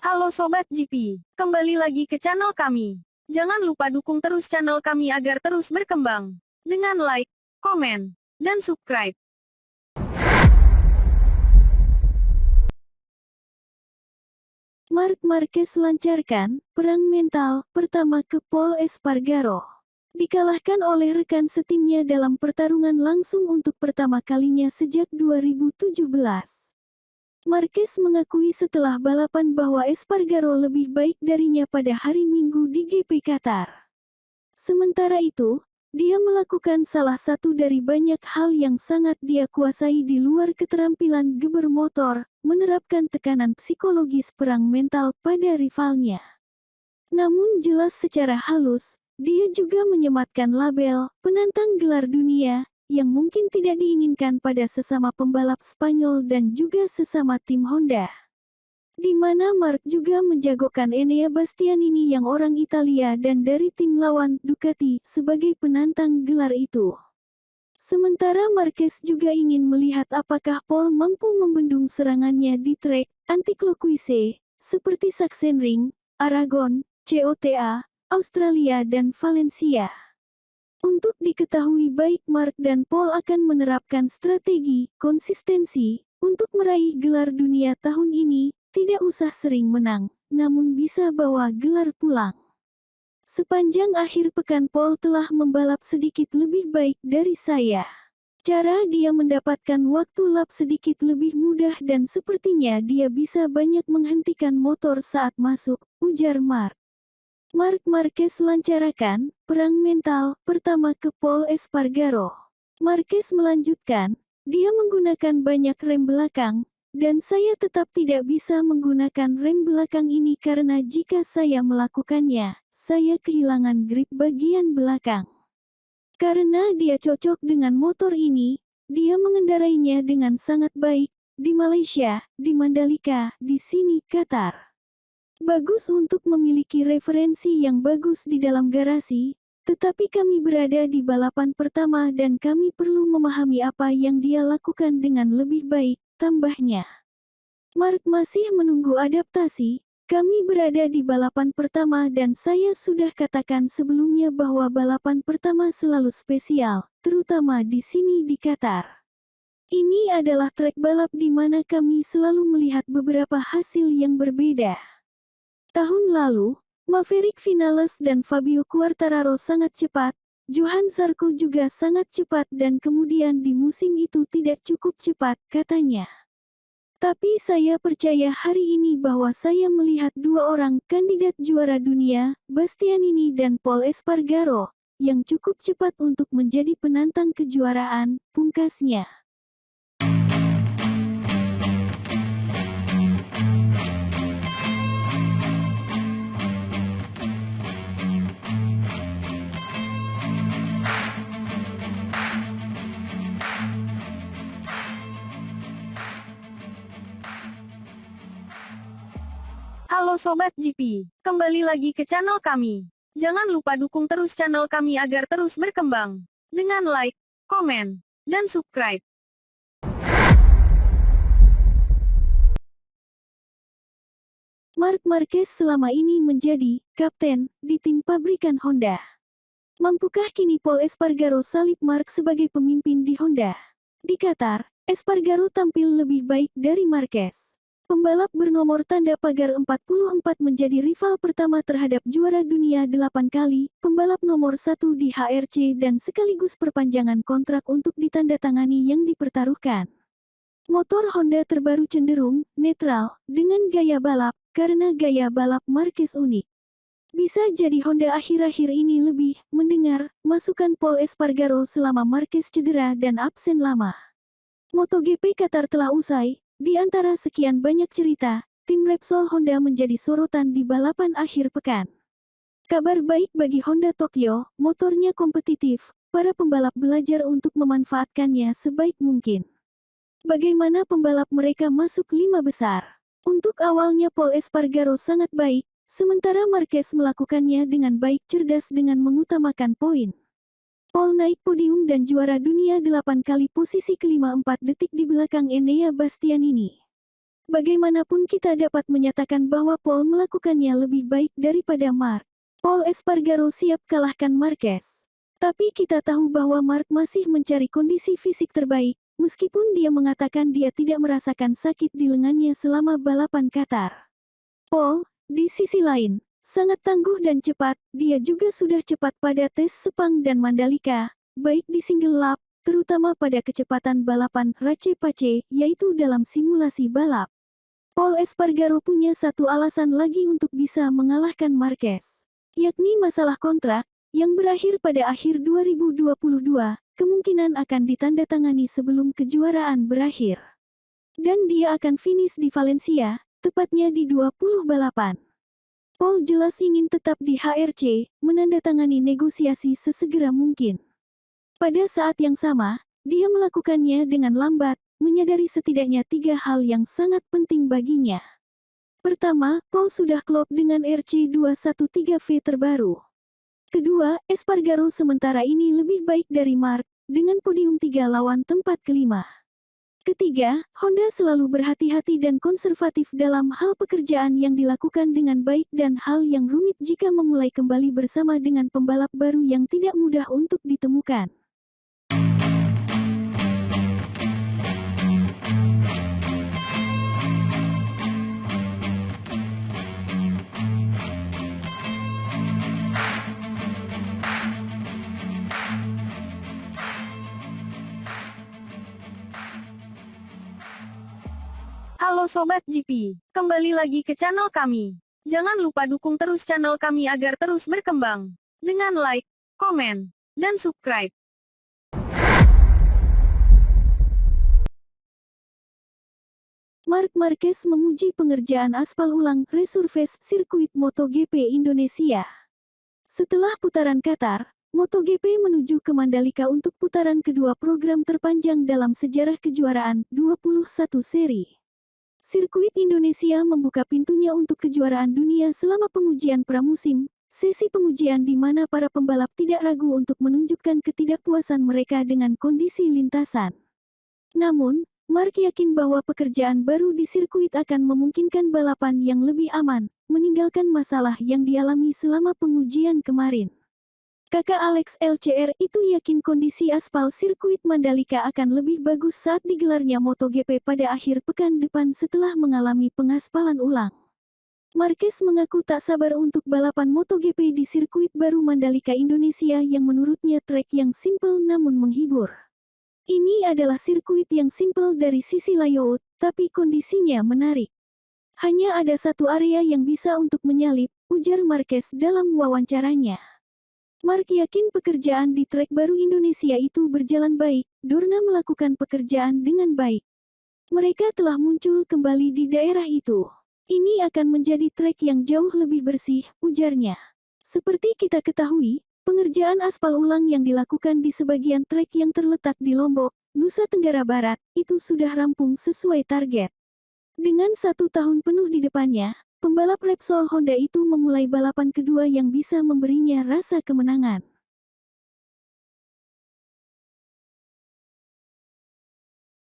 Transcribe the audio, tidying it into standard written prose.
Halo Sobat GP, kembali lagi ke channel kami. Jangan lupa dukung terus channel kami agar terus berkembang. Dengan like, komen, dan subscribe. Marc Marquez lancarkan perang mental pertama ke Pol Espargaro. Dikalahkan oleh rekan setimnya dalam pertarungan langsung untuk pertama kalinya sejak 2017. Marquez mengakui setelah balapan bahwa Espargaro lebih baik darinya pada hari Minggu di GP Qatar. Sementara itu, dia melakukan salah satu dari banyak hal yang sangat dia kuasai di luar keterampilan geber motor, menerapkan tekanan psikologis perang mental pada rivalnya. Namun jelas secara halus, dia juga menyematkan label penantang gelar dunia, yang mungkin tidak diinginkan pada sesama pembalap Spanyol dan juga sesama tim Honda. Di mana Marc juga menjagokan Enea Bastianini yang orang Italia dan dari tim lawan Ducati sebagai penantang gelar itu. Sementara Marquez juga ingin melihat apakah Pol mampu membendung serangannya di trek anti-clockwise seperti Sachsenring, Aragon, COTA, Australia dan Valencia. Untuk diketahui baik Marc dan Pol akan menerapkan strategi konsistensi untuk meraih gelar dunia tahun ini. Tidak usah sering menang, namun bisa bawa gelar pulang. Sepanjang akhir pekan Pol telah membalap sedikit lebih baik dari saya. Cara dia mendapatkan waktu lap sedikit lebih mudah dan sepertinya dia bisa banyak menghentikan motor saat masuk, ujar Marc. Marc Marquez lancarkan perang mental pertama ke Pol Espargaro. Marquez melanjutkan, dia menggunakan banyak rem belakang, dan saya tetap tidak bisa menggunakan rem belakang ini karena jika saya melakukannya, saya kehilangan grip bagian belakang. Karena dia cocok dengan motor ini, dia mengendarainya dengan sangat baik, di Malaysia, di Mandalika, di sini Qatar. Bagus untuk memiliki referensi yang bagus di dalam garasi, tetapi kami berada di balapan pertama dan kami perlu memahami apa yang dia lakukan dengan lebih baik, tambahnya. Marc masih menunggu adaptasi, kami berada di balapan pertama dan saya sudah katakan sebelumnya bahwa balapan pertama selalu spesial, terutama di sini di Qatar. Ini adalah trek balap di mana kami selalu melihat beberapa hasil yang berbeda. Tahun lalu, Maverick Vinales dan Fabio Quartararo sangat cepat, Johan Zarco juga sangat cepat dan kemudian di musim itu tidak cukup cepat, katanya. Tapi saya percaya hari ini bahwa saya melihat dua orang kandidat juara dunia, Bastianini dan Pol Espargaro, yang cukup cepat untuk menjadi penantang kejuaraan, pungkasnya. Halo Sobat GP, kembali lagi ke channel kami. Jangan lupa dukung terus channel kami agar terus berkembang. Dengan like, komen, dan subscribe. Marc Marquez selama ini menjadi kapten di tim pabrikan Honda. Mampukah kini Pol Espargaro salib Marc sebagai pemimpin di Honda? Di Qatar, Espargaro tampil lebih baik dari Marquez. Pembalap bernomor tanda pagar 44 menjadi rival pertama terhadap juara dunia 8 kali, pembalap nomor 1 di HRC dan sekaligus perpanjangan kontrak untuk ditandatangani yang dipertaruhkan. Motor Honda terbaru cenderung netral dengan gaya balap, karena gaya balap Marquez unik. Bisa jadi Honda akhir-akhir ini lebih mendengar masukan Pol Espargaro selama Marquez cedera dan absen lama. MotoGP Qatar telah usai. Di antara sekian banyak cerita, tim Repsol Honda menjadi sorotan di balapan akhir pekan. Kabar baik bagi Honda Tokyo, motornya kompetitif, para pembalap belajar untuk memanfaatkannya sebaik mungkin. Bagaimana pembalap mereka masuk 5 besar? Untuk awalnya Pol Espargaro sangat baik, sementara Marquez melakukannya dengan baik cerdas dengan mengutamakan poin. Pol naik podium dan juara dunia 8 kali posisi kelima 4 detik di belakang Enea Bastianini. Bagaimanapun kita dapat menyatakan bahwa Paul melakukannya lebih baik daripada Mark. Paul Espargaro siap kalahkan Marquez. Tapi kita tahu bahwa Mark masih mencari kondisi fisik terbaik, meskipun dia mengatakan dia tidak merasakan sakit di lengannya selama balapan Qatar. Paul, di sisi lain, sangat tangguh dan cepat. Dia juga sudah cepat pada tes Sepang dan Mandalika, baik di single lap, terutama pada kecepatan balapan race-pace, yaitu dalam simulasi balap. Paul Espargaro punya satu alasan lagi untuk bisa mengalahkan Marquez, yakni masalah kontrak, yang berakhir pada akhir 2022, kemungkinan akan ditandatangani sebelum kejuaraan berakhir. Dan dia akan finish di Valencia, tepatnya di 20 balapan. Paul jelas ingin tetap di HRC, menandatangani negosiasi sesegera mungkin. Pada saat yang sama, dia melakukannya dengan lambat, menyadari setidaknya 3 hal yang sangat penting baginya. Pertama, Paul sudah klop dengan RC213V terbaru. Kedua, Espargaro sementara ini lebih baik dari Mark, dengan podium 3 lawan tempat kelima. Ketiga, Honda selalu berhati-hati dan konservatif dalam hal pekerjaan yang dilakukan dengan baik dan hal yang rumit jika memulai kembali bersama dengan pembalap baru yang tidak mudah untuk ditemukan. Halo Sobat GP, kembali lagi ke channel kami. Jangan lupa dukung terus channel kami agar terus berkembang. Dengan like, komen, dan subscribe. Marc Marquez menguji pengerjaan aspal ulang resurface sirkuit MotoGP Indonesia. Setelah putaran Qatar, MotoGP menuju ke Mandalika untuk putaran kedua program terpanjang dalam sejarah kejuaraan 21 seri. Sirkuit Indonesia membuka pintunya untuk kejuaraan dunia selama pengujian pramusim, sesi pengujian di mana para pembalap tidak ragu untuk menunjukkan ketidakpuasan mereka dengan kondisi lintasan. Namun, Mark yakin bahwa pekerjaan baru di sirkuit akan memungkinkan balapan yang lebih aman, meninggalkan masalah yang dialami selama pengujian kemarin. Kakak Alex LCR itu yakin kondisi aspal sirkuit Mandalika akan lebih bagus saat digelarnya MotoGP pada akhir pekan depan setelah mengalami pengaspalan ulang. Marquez mengaku tak sabar untuk balapan MotoGP di sirkuit baru Mandalika Indonesia yang menurutnya trek yang simpel namun menghibur. Ini adalah sirkuit yang simpel dari sisi layout, tapi kondisinya menarik. Hanya ada satu area yang bisa untuk menyalip, ujar Marquez dalam wawancaranya. Mark yakin pekerjaan di trek baru Indonesia itu berjalan baik, Dorna melakukan pekerjaan dengan baik. Mereka telah muncul kembali di daerah itu. Ini akan menjadi trek yang jauh lebih bersih, ujarnya. Seperti kita ketahui, pengerjaan aspal ulang yang dilakukan di sebagian trek yang terletak di Lombok, Nusa Tenggara Barat, itu sudah rampung sesuai target. Dengan 1 tahun penuh di depannya, pembalap Repsol Honda itu memulai balapan kedua yang bisa memberinya rasa kemenangan.